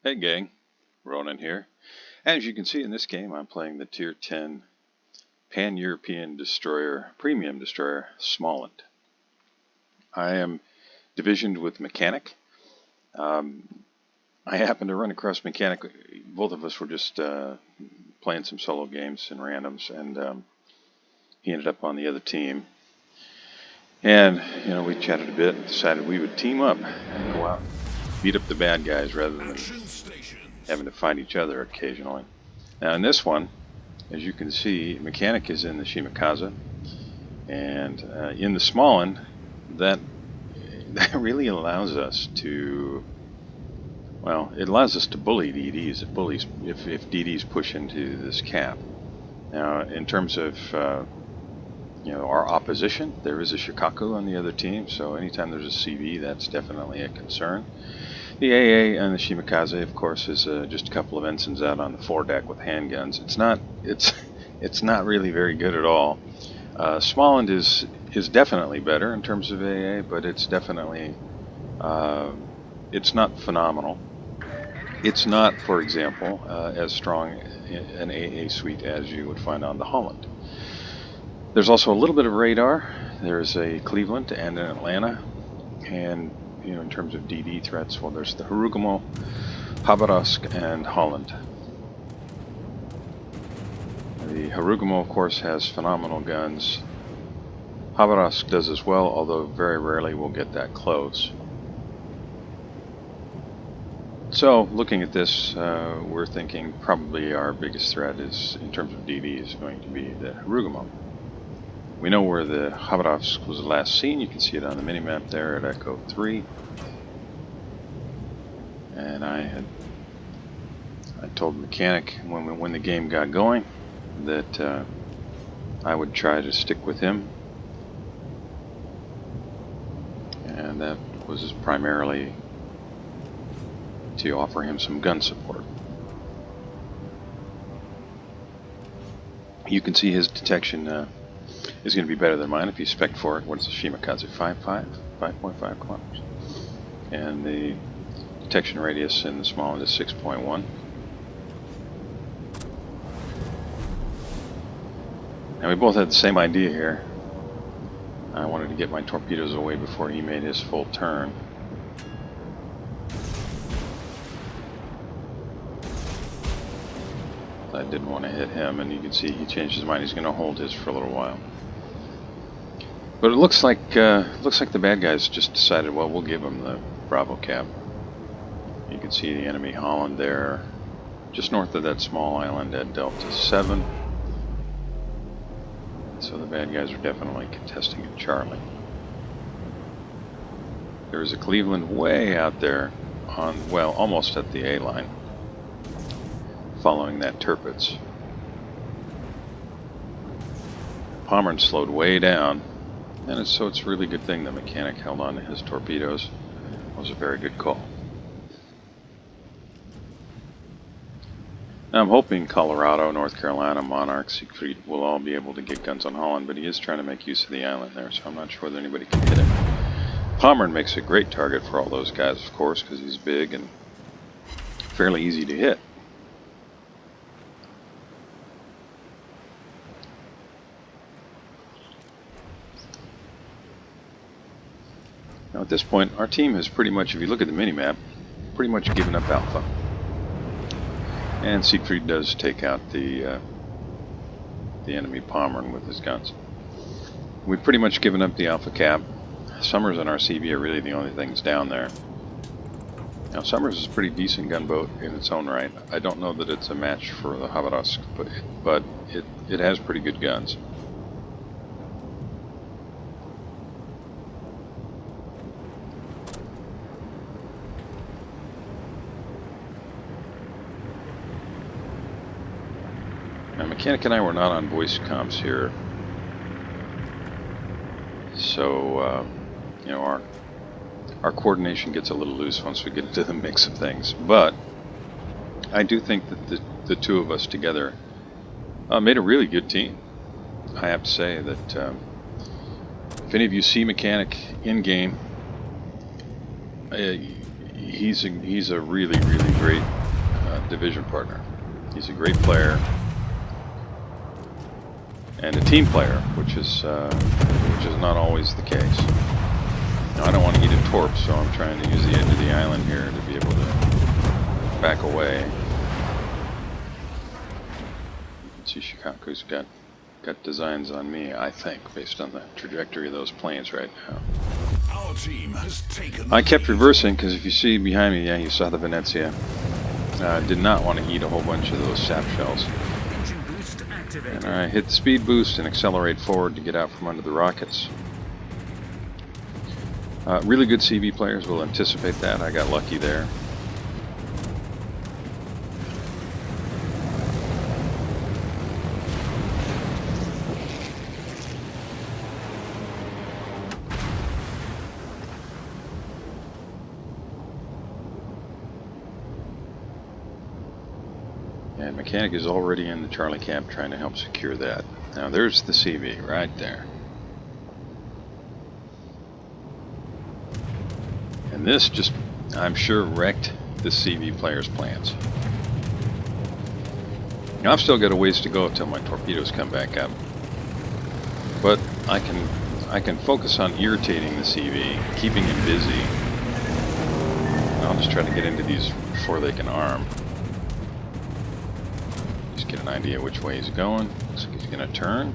Hey gang, Ronan here. As you can see in this game, I'm playing the Tier 10 Pan-European Destroyer, Premium Destroyer, Småland. I am divisioned with Mechanic. I happened to run across Mechanic. Both of us were just playing some solo games and randoms, and he ended up on the other team. And, we chatted a bit and decided we would team up and go out and beat up the bad guys rather than having to fight each other occasionally. Now in this one, as you can see, Mechanic is in the Shimakaze, and in the Småland, that really allows us to, it allows us to bully DDs if DDs push into this cap. Now, in terms of our opposition, there is a Shikaku on the other team, so anytime there's a CV, that's definitely a concern. The AA and the Shimakaze, of course, is just a couple of ensigns out on the foredeck with handguns. It's not really very good at all. Småland is definitely better in terms of AA, but it's definitely it's not phenomenal. It's not, for example, as strong an AA suite as you would find on the Holland. There's also a little bit of radar. There's a Cleveland and an Atlanta, and in terms of DD threats, well, there's the Harugamo, Habarovsk, and Holland. The Harugamo, of course, has phenomenal guns. Habarovsk does as well, although very rarely we'll get that close. So, looking at this, we're thinking probably our biggest threat is, in terms of DD, is going to be the Harugamo. We know where the Habarovsk was last seen. You can see it on the minimap there at Echo 3. And I told Mechanic when the game got going that I would try to stick with him. And that was primarily to offer him some gun support. You can see his detection is going to be better than mine if you spec for it. What's the Shimakaze? 5.5 kilometers. And the detection radius in the Småland is 6.1. Now we both had the same idea here. I wanted to get my torpedoes away before he made his full turn. I didn't want to hit him, and you can see he changed his mind. He's going to hold his for a little while. But it looks like the bad guys just decided, well, we'll give him the Bravo cap. You can see the enemy Holland there, just north of that small island at Delta 7. So the bad guys are definitely contesting at Charlie. There's a Cleveland way out there on, well, almost at the A line, following that Tirpitz. Pommern slowed way down, and it's a really good thing the Mechanic held on to his torpedoes. It was a very good call. Now I'm hoping Colorado, North Carolina, Monarch, Siegfried will all be able to get guns on Holland, but he is trying to make use of the island there, so I'm not sure whether anybody can hit him. Pommern makes a great target for all those guys, of course, because he's big and fairly easy to hit. Now at this point, our team has pretty much, if you look at the minimap, pretty much given up Alpha. And Siegfried does take out the enemy Pommern with his guns. We've pretty much given up the Alpha cap. Summers and our CV are really the only things down there. Now Summers is a pretty decent gunboat in its own right. I don't know that it's a match for the Habarovsk, but it has pretty good guns. Now, Mechanic and I were not on voice comms here, so our coordination gets a little loose once we get into the mix of things. But I do think that the two of us together made a really good team. I have to say that if any of you see Mechanic in game, he's a really, really great division partner. He's a great player and a team player, which is not always the case. Now, I don't want to eat a torp, so I'm trying to use the edge of the island here to be able to back away. You can see Shikaku's got designs on me, I think, based on the trajectory of those planes right now. Our team has taken I kept reversing because if you see behind me, yeah, you saw the Venezia. Did not want to eat a whole bunch of those sap shells. And I hit the speed boost and accelerate forward to get out from under the rockets. Really good CV players will anticipate that. I got lucky there. And Mechanic is already in the Charlie camp trying to help secure that. Now there's the CV right there. And this just, I'm sure, wrecked the CV player's plans. Now I've still got a ways to go until my torpedoes come back up. But I can focus on irritating the CV, keeping him busy. I'll just try to get into these before they can arm. Get an idea which way he's going. Looks like he's going to turn.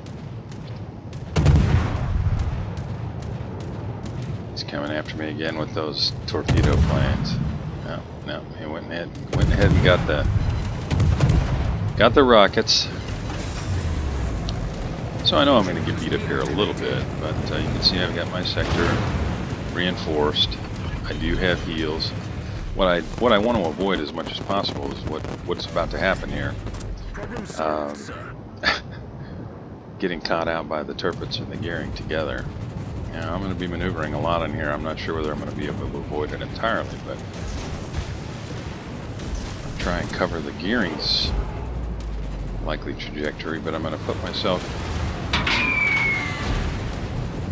He's coming after me again with those torpedo planes. No, he went ahead and got the rockets. So I know I'm going to get beat up here a little bit, but you can see I've got my sector reinforced. I do have heals. What I want to avoid as much as possible is what's about to happen here. Getting caught out by the turrets and the gearing together. I'm going to be maneuvering a lot in here. I'm not sure whether I'm going to be able to avoid it entirely, but I'll try and cover the gearing's likely trajectory, but I'm going to put myself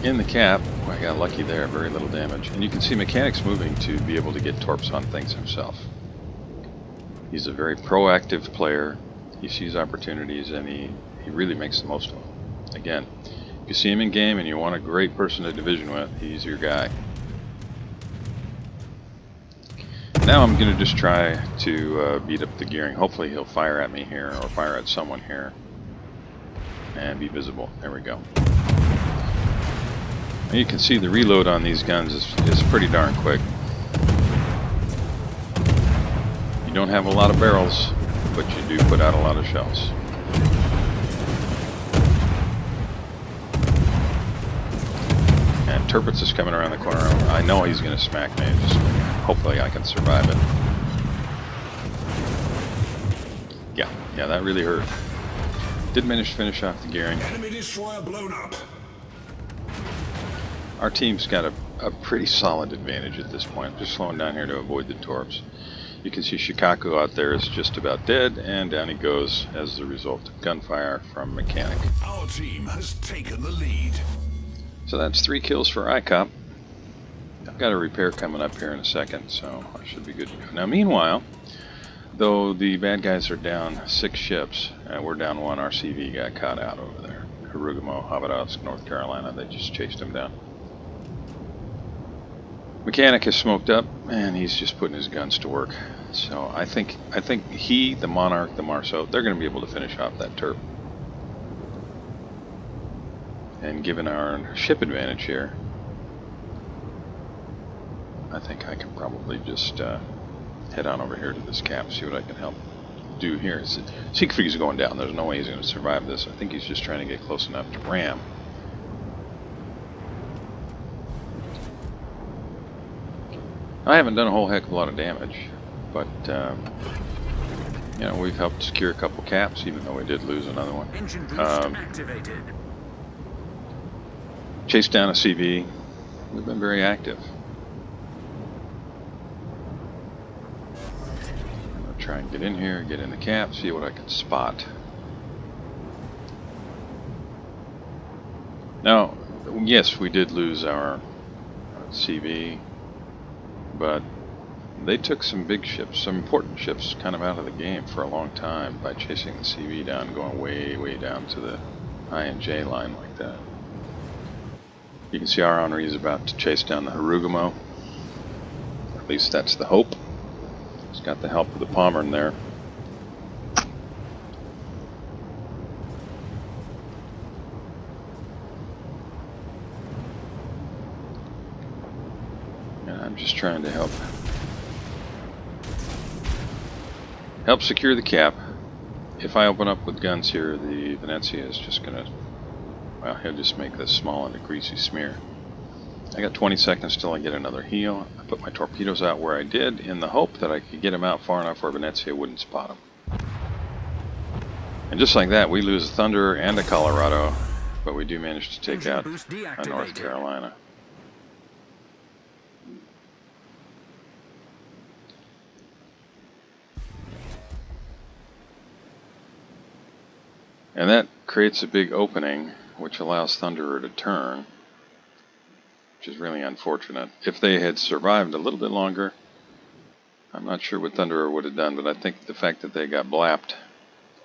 in the cap. I got lucky there, very little damage. And you can see Mechanic's moving to be able to get torps on things himself. He's a very proactive player. He sees opportunities and he really makes the most of them. Again, if you see him in game and you want a great person to division with, he's your guy. Now I'm going to just try to beat up the gearing. Hopefully he'll fire at me here or fire at someone here and be visible. There we go. And you can see the reload on these guns is pretty darn quick. You don't have a lot of barrels, but you do put out a lot of shells. And Turpitz is coming around the corner. I know he's going to smack me. Just hopefully I can survive it. Yeah, that really hurt. Did manage to finish off the gearing. Enemy destroyer blown up. Our team's got a pretty solid advantage at this point. Just slowing down here to avoid the torps. You can see Shikaku out there is just about dead, and down he goes as a result of gunfire from Mechanic. Our team has taken the lead. So that's 3 kills for ICOP. I've got a repair coming up here in a second, so I should be good to go. Now meanwhile, though the bad guys are down 6 ships, we're down 1. Our CV got caught out over there. Harugamo, Havadovsk, North Carolina, they just chased him down. Mechanic is smoked up, and he's just putting his guns to work. So I think he, the Monarch, the Marceau, they're going to be able to finish off that turret. And given our ship advantage here, I think I can probably just head on over here to this cap, see what I can help do here. Siegfried's going down. There's no way he's going to survive this. I think he's just trying to get close enough to ram. I haven't done a whole heck of a lot of damage, but you know, we've helped secure a couple caps, even though we did lose another one. Engine boost activated. Chased down a CV. We've been very active. I'm gonna try and get in here, get in the cap, see what I can spot. Now, yes, we did lose our CV, but they took some big ships, some important ships, kind of out of the game for a long time by chasing the CV down, going way, way down to the I and J line like that. You can see our Henri is about to chase down the Harugamo. At least that's the hope. He's got the help of the Pommern there. And I'm just trying to help secure the cap. If I open up with guns here, the Venezia is just gonna, well, he'll just make this Småland a greasy smear. I got 20 seconds till I get another heal. I put my torpedoes out where I did in the hope that I could get him out far enough where Venezia wouldn't spot him. And just like that, we lose a Thunderer and a Colorado, but we do manage to take out a North Carolina. And that creates a big opening, which allows Thunderer to turn, which is really unfortunate. If they had survived a little bit longer, I'm not sure what Thunderer would have done, but I think the fact that they got blapped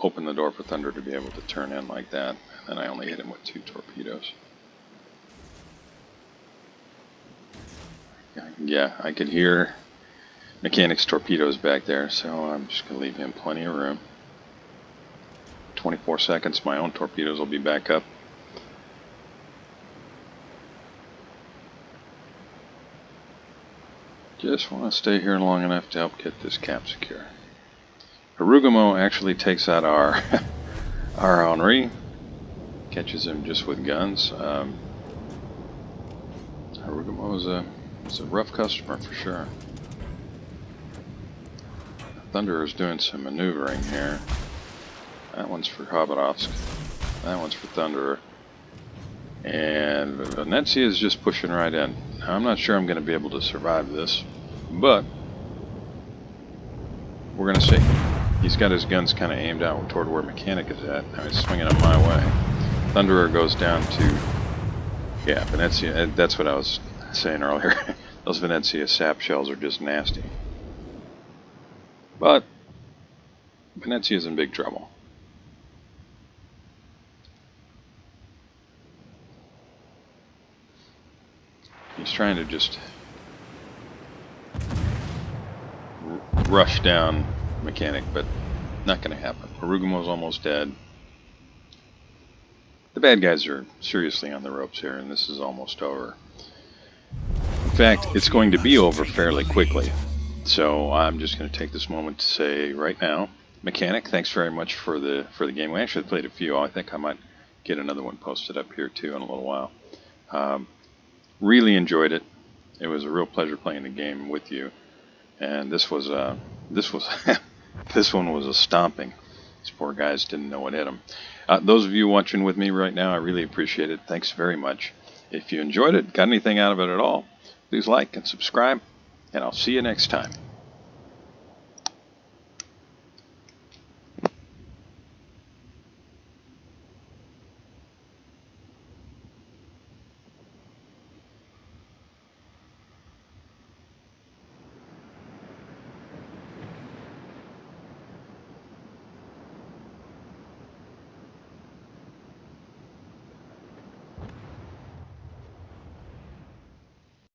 opened the door for Thunderer to be able to turn in like that, and I only hit him with 2 torpedoes. Yeah, I could hear Mechanic's torpedoes back there, so I'm just going to leave him plenty of room. 24 seconds, my own torpedoes will be back up. Just want to stay here long enough to help get this cap secure. Harugamo actually takes out our Henri, catches him just with guns. Harugamo is a rough customer for sure. Thunderer is doing some maneuvering here. That one's for Khabarovsk. That one's for Thunderer. And Venezia is just pushing right in. Now, I'm not sure I'm going to be able to survive this, but we're going to see. He's got his guns kind of aimed out toward where Mechanic is at. Now he's swinging them my way. Thunderer goes down to, yeah, Venezia. That's what I was saying earlier. Those Venezia sap shells are just nasty. But Venezia's in big trouble. He's trying to just rush down Mechanic, but not going to happen. Harugamo's almost dead. The bad guys are seriously on the ropes here, and this is almost over. In fact, it's going to be over fairly quickly. So I'm just going to take this moment to say right now, Mechanic, thanks very much for the game. We actually played a few. I think I might get another one posted up here too in a little while. Really enjoyed it. It was a real pleasure playing the game with you. And this was this one was a stomping. These poor guys didn't know what hit them. Those of you watching with me right now, I really appreciate it. Thanks very much. If you enjoyed it, got anything out of it at all, please like and subscribe, and I'll see you next time.